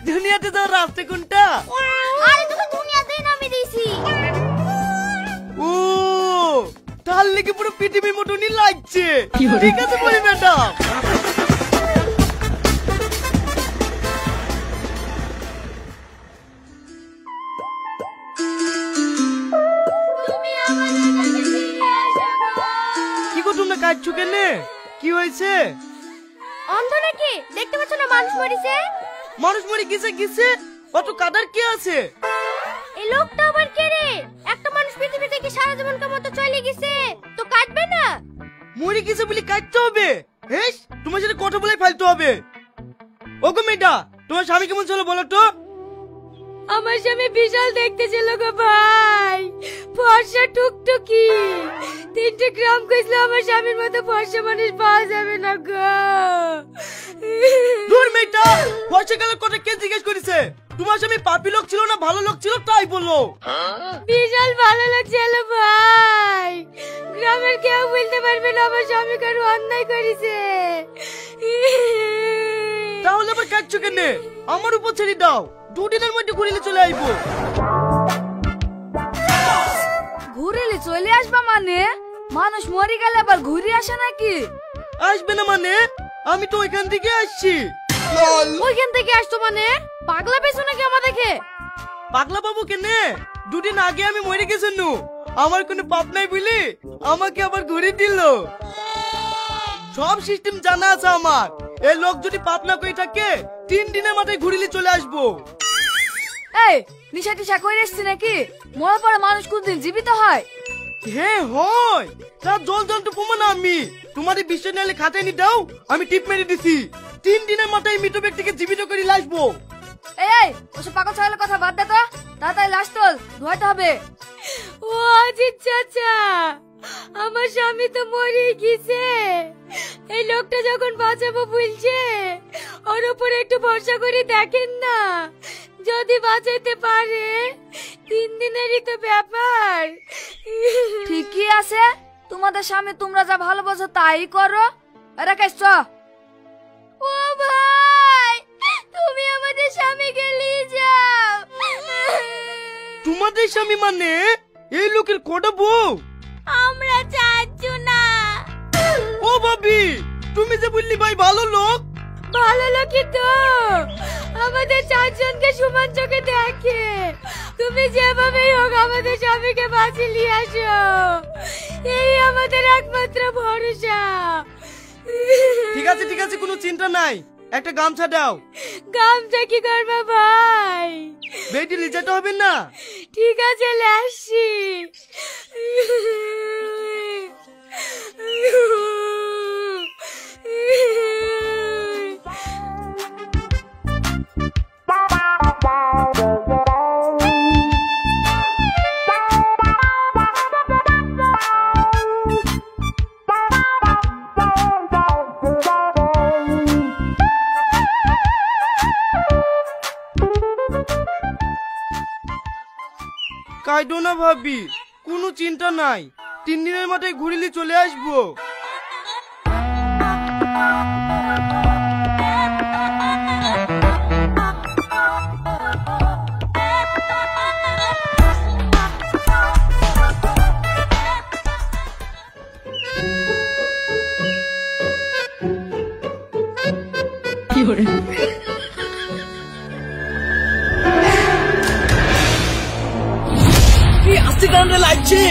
দুনিয়াতে যাওয়ার রাস্তা কোনটা? আরে তোকে দুনিয়াতেই নামিয়ে দিয়েছি। ও তার লেগে পুরো পৃথিবীর মতনই লাগছে। ঠিক আছে বলি ম্যাডাম। কি গো তোমরা কাঁদছো কেন? কি হয়েছে? অন্ধ নাকি? দেখতে পাচ্ছ না মানুষ মরেছে? মানুষ মরে গেছে গেছে, অত কাদার কি আছে? এই লোকটা আবার কে রে? একটা মানুষ পৃথিবী থেকে সারা জীবন মতো চলে গেছে, তো কাটবে না? মরে গেছে বলে কাটতে হবে? হেস, তোমার সাথে কথা বলে ফেলতে হবে। ওগো মেয়েটা, তোমার স্বামী কেমন ছিল বলো তো? আমার স্বামী বিশাল দেখতে ছিল গো ভাই, ফর্সা টুকটুকি। 3 গ্রাম কইছিল আমার স্বামীর মতো ফর্সা মানুষ পাওয়া যাবে না গো। দূর মেয়েটা, ফর্সা কালার কথা কে জিজ্ঞেস করেছে? তোমার স্বামী পাপী লোক ছিল না ভালো লোক ছিল তাই বললো। বিশাল ভালো লোক ছিল ভাই, গ্রামের কেউ বলতে পারবে না আমার স্বামী কারো অন্যায় করেছে। তাহলে আবার কাটছো কেন? আমার উপর ছেড়ে দাও, 2 দিনের মধ্যে ঘুরিলে চলে আইবো। ঘুরিলে চলে আসবা মানে? মানুষ মরে গেলে আবার ঘুরে আসে নাকি? আসবে না মানে? আমি তো ওইখান থেকে আসছি। ওইখান থেকে আসতো মানে? পাগলা পেছো নাকি আমাদেরকে? পাগলা বাবু কেন? 2 দিন আগে আমি মরে গেছি নু, আমার কোনো পাপ নাই বলি আমাকে আবার ঘুরে দিল। সব সিস্টেম জানা আছে আমার। এই লোক যদি পাপ না করে থাকে 3 দিনের মাথায় ঘুরিলে চলে আসবো। এই নিশা টিশা করে এসছি নাকি? মরার পরে মানুষ কোনদিন জীবিত হয়? হ্যাঁ হয়, তার জল জল তো প্রমাণ আমি। তোমাদের বিশ্বাস নাহলে খাতায় নি দাও, আমি টিপ মেরে দিছি। 3 দিনের মাথায় মৃত ব্যক্তিকে জীবিত করে লাসবো। এই ওসব পাগল ছাগলের কথা বাদ দে তো, তাড়াতাড়ি লাশ তোল, ধোয়াতে হবে। ও আজিজ চাচা, আমার স্বামী তো মরে গেছে। এই লোকটা যখন বাঁচাবো বলছে, ওর উপরে একটু ভরসা করে দেখেন না, যদি বাঁচাইতে পারে। 3 দিনেরই তো ব্যাপার। ঠিকই আছে, তোমাদের স্বামী তোমরা যা ভালোবাসো তাই করো। রাকেশ চ। ও ভাই, তুমি আমাদের স্বামীকে নিয়ে যাও। তোমাদের স্বামী মানে? এই লোকের কটা বউ? আমরা চাচ্ছু না। ও ভাবি, তুমি যে বললি ভাই ভালো লোক। ভালো লোকই তো আমাদের 4 জনকে সমান চোখে দেখে। তুমি যেভাবেই হোক আমাদের স্বামীকে বাঁচিয়ে নিয়ে আসো, এই আমাদের একমাত্র ভরসা। ঠিক আছে ঠিক আছে, কোনো চিন্তা নাই, একটা গামছা দাও। গামছা কি করবে ভাই? বেটি লিজাতে হবে না? ঠিক আছে লাসি। কাইদো না ভাবি, কোনো চিন্তা নাই, 3 দিনের মাথায় ঘুরিলে চলে আসবো। কি করে? আস্তে কারণে লাগছে।